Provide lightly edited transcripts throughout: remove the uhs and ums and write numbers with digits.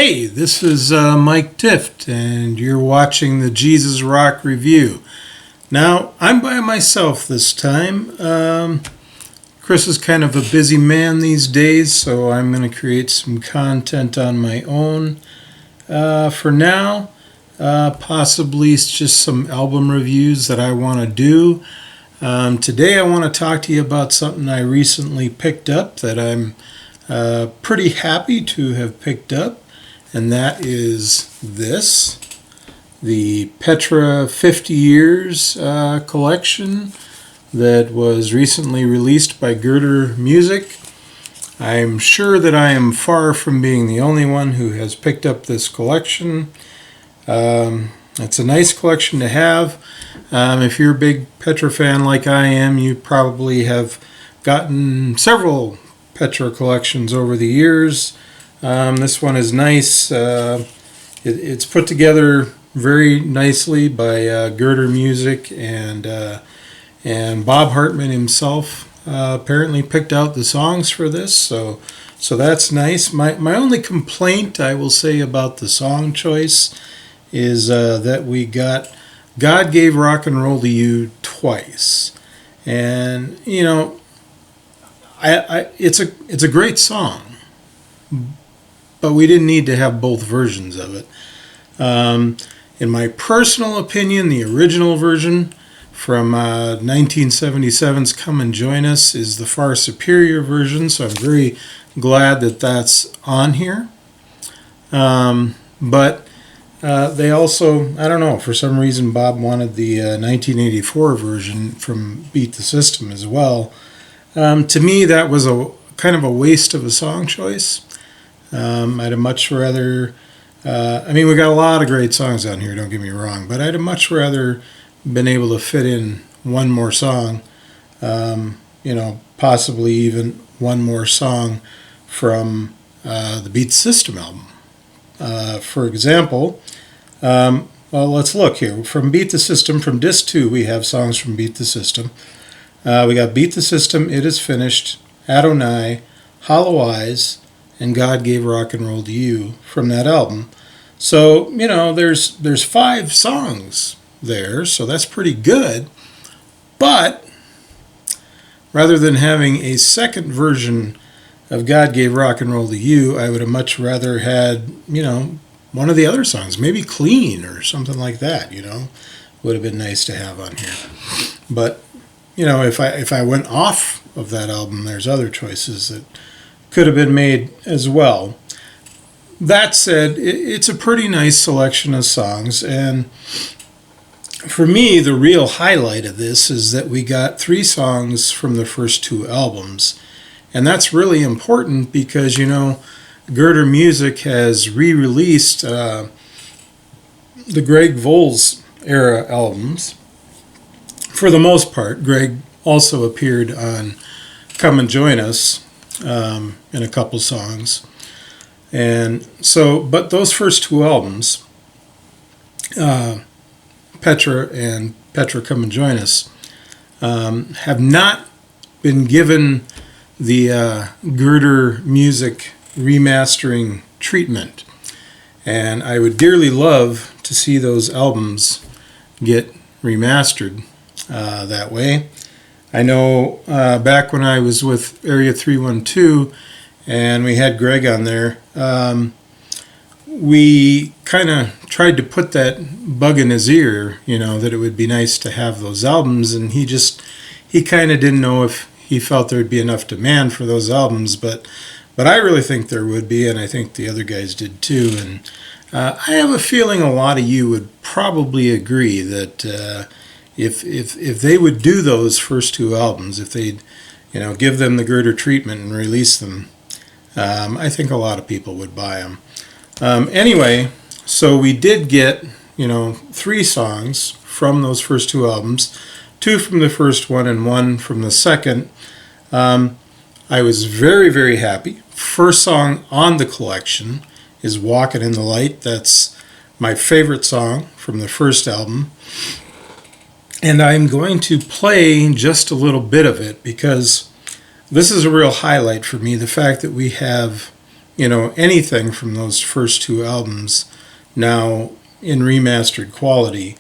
Hey, this is Mike Tift, and you're watching the Jesus Rock Review. Now, I'm by myself this time. Chris is kind of a busy man these days, so I'm going to create some content on my own. For now, possibly it's just some album reviews that I want to do. Today I want to talk to you about something I recently picked up that I'm pretty happy to have picked up. And that is this, the Petra 50 Years collection that was recently released by Girder Music. I'm sure that I am far from being the only one who has picked up this collection. It's a nice collection to have. If you're a big Petra fan like I am, you probably have gotten several Petra collections over the years. This one is nice. It's put together very nicely by Girder Music, and Bob Hartman himself apparently picked out the songs for this, so that's nice. My only complaint I will say about the song choice is that we got God Gave Rock and Roll to You twice, and you know, it's a great song. But we didn't need to have both versions of it. In my personal opinion, the original version from 1977's Come and Join Us is the far superior version, so I'm very glad that that's on here. But they also, I don't know, for some reason Bob wanted the 1984 version from Beat the System as well. To me, that was a kind of a waste of a song choice. I'd have much rather, we got a lot of great songs on here, don't get me wrong, but I'd have much rather been able to fit in one more song, possibly even one more song from the Beat the System album. For example, let's look here. From Beat the System, from Disc 2, we have songs from Beat the System. We got Beat the System, It Is Finished, Adonai, Hollow Eyes, and God Gave Rock and Roll to You from that album. So, there's 5 songs there, so that's pretty good. But rather than having a second version of God Gave Rock and Roll to You, I would have much rather had, one of the other songs, maybe Clean or something like that, would have been nice to have on here. But, if I went off of that album, there's other choices that could have been made as well. That said, it's a pretty nice selection of songs, and for me, the real highlight of this is that we got 3 songs from the first 2 albums, and that's really important because, Girder Music has re-released the Greg Voles era albums. For the most part, Greg also appeared on Come and Join Us in a couple songs, and so, but those first 2 albums, Petra and Petra Come and Join Us, have not been given the Girder Music remastering treatment, and I would dearly love to see those albums get remastered that way. I know back when I was with Area 312 and we had Greg on there, we kind of tried to put that bug in his ear, that it would be nice to have those albums, and he kind of didn't know if he felt there'd be enough demand for those albums, but I really think there would be, and I think the other guys did too, and I have a feeling a lot of you would probably agree that if they would do those first 2 albums, if they'd give them the Girder treatment and release them, I think a lot of people would buy them. Anyway, so we did get 3 songs from those first 2 albums, 2 from the first one and 1 from the second. I was very, very happy. First song on the collection is Walkin' in the Light. That's my favorite song from the first album. And I'm going to play just a little bit of it because this is a real highlight for me, the fact that we have anything from those first two albums now in remastered quality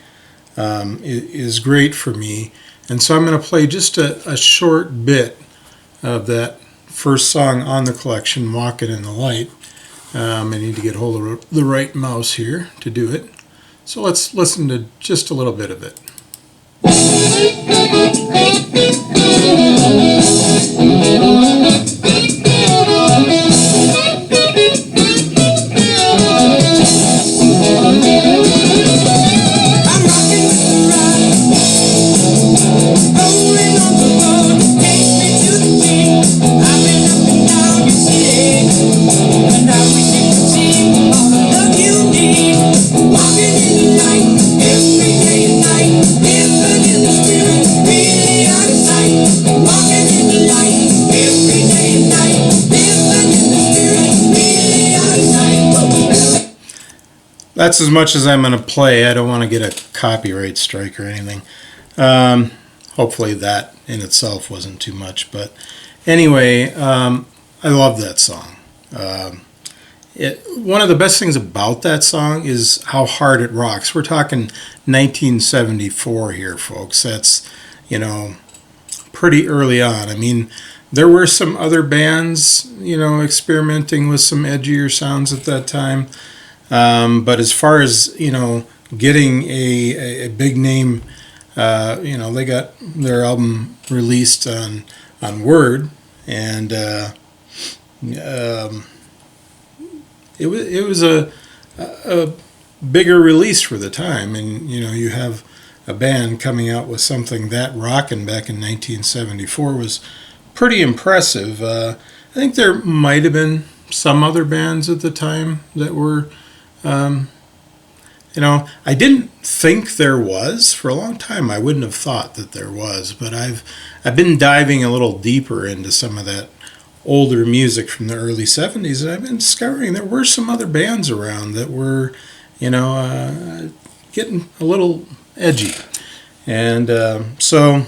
is great for me. And so I'm going to play just a short bit of that first song on the collection, Walking in the Light. I need to get hold of the right mouse here to do it. So let's listen to just a little bit of it. That's as much as I'm going to play. I don't want to get a copyright strike or anything. Hopefully that in itself wasn't too much. But anyway, I love that song. One of the best things about that song is how hard it rocks. We're talking 1974 here, folks. That's, pretty early on. I mean, there were some other bands, experimenting with some edgier sounds at that time. But as far as, getting a big name, they got their album released on Word, and it was a bigger release for the time. And, you have a band coming out with something that rockin' back in 1974 was pretty impressive. I think there might have been some other bands at the time that were... I didn't think there was for a long time. I wouldn't have thought that there was, but I've been diving a little deeper into some of that older music from the early 70s, and I've been discovering there were some other bands around that were, getting a little edgy. And so,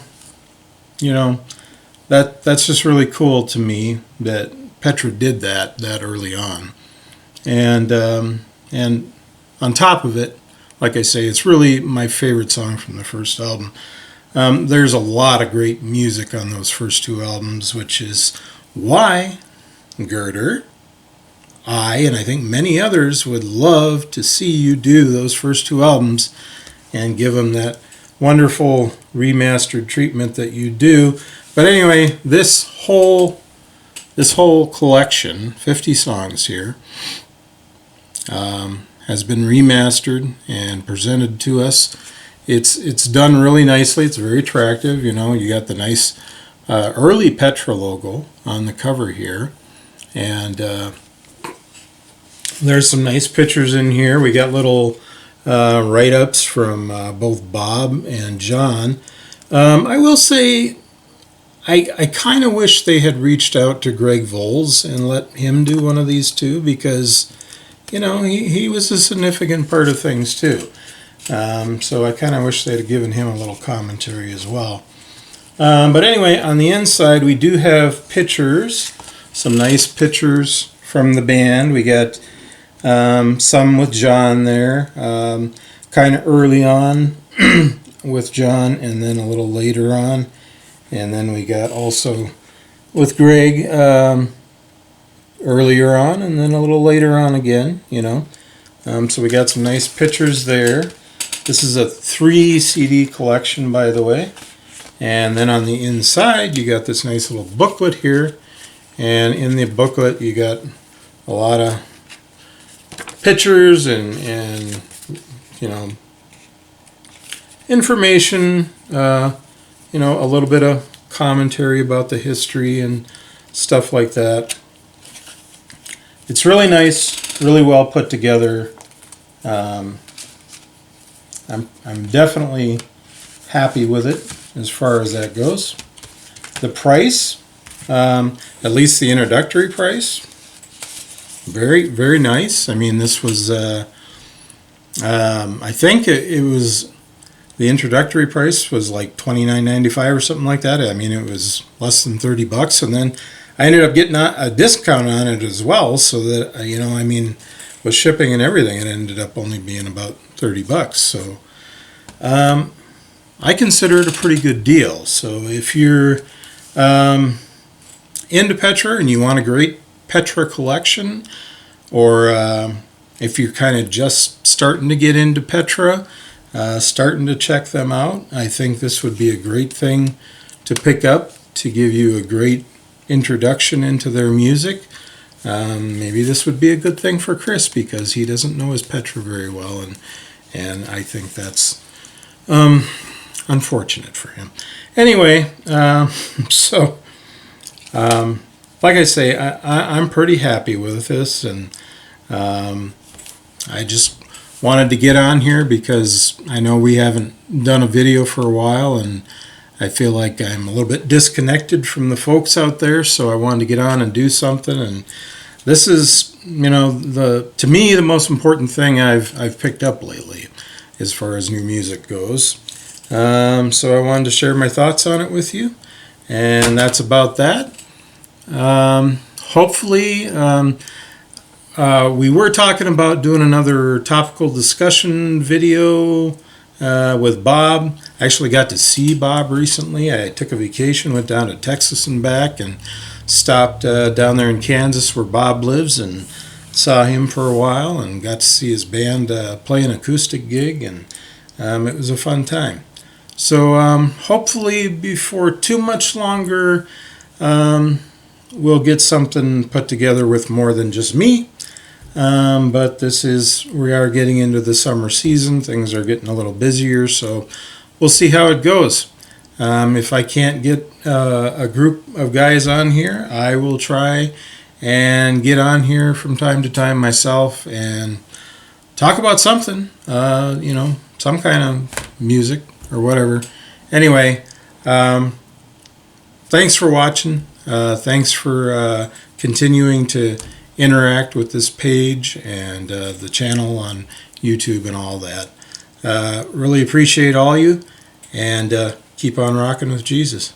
that's just really cool to me that Petra did that early on. And on top of it, like I say, it's really my favorite song from the first album. There's a lot of great music on those first two albums, which is why Girder, and I think many others would love to see you do those first two albums and give them that wonderful remastered treatment that you do. But anyway, this whole collection, 50 songs here, has been remastered and presented to us. It's done really nicely. It's very attractive. You got the nice early Petra logo on the cover here, and there's some nice pictures in here. We got little write-ups from both Bob and John. I will say I kind of wish they had reached out to Greg Voles and let him do one of these too, because he was a significant part of things too. So I kind of wish they'd have given him a little commentary as well. But anyway, on the inside, we do have pictures, some nice pictures from the band. We got some with John there, kind of early on with John, and then a little later on. And then we got also with Greg earlier on, and then a little later on again, So we got some nice pictures there. This is a 3 CD collection, by the way. And then on the inside, you got this nice little booklet here. And in the booklet, you got a lot of pictures and information, a little bit of commentary about the history and stuff like that. It's really nice, really well put together. I'm definitely happy with it as far as that goes. The price, at least the introductory price, very, very nice. I mean, this was, I think it was, the introductory price was like $29.95 or something like that. I mean, it was less than $30, and then I ended up getting a discount on it as well, so that I mean, with shipping and everything, it ended up only being about $30. So I consider it a pretty good deal. So if you're into Petra and you want a great Petra collection, or if you're kind of just starting to get into Petra, starting to check them out, I think this would be a great thing to pick up to give you a great introduction into their music. Maybe this would be a good thing for Chris because he doesn't know his Petra very well, and I think that's unfortunate for him. Anyway, so like I say, I'm pretty happy with this, and I just wanted to get on here because I know we haven't done a video for a while, and I feel like I'm a little bit disconnected from the folks out there, so I wanted to get on and do something. And this is, to me, the most important thing I've picked up lately as far as new music goes. So I wanted to share my thoughts on it with you, and that's about that. Hopefully, we were talking about doing another topical discussion video with Bob. I actually got to see Bob recently. I took a vacation, went down to Texas and back, and stopped down there in Kansas where Bob lives, and saw him for a while, and got to see his band play an acoustic gig, and it was a fun time. So hopefully before too much longer, we'll get something put together with more than just me. But we are getting into the summer season. Things are getting a little busier, so we'll see how it goes. If I can't get a group of guys on here, I will try and get on here from time to time myself and talk about something, some kind of music or whatever. Anyway, thanks for watching. Thanks for continuing to interact with this page and the channel on YouTube and all that. Really appreciate all you, and keep on rocking with Jesus.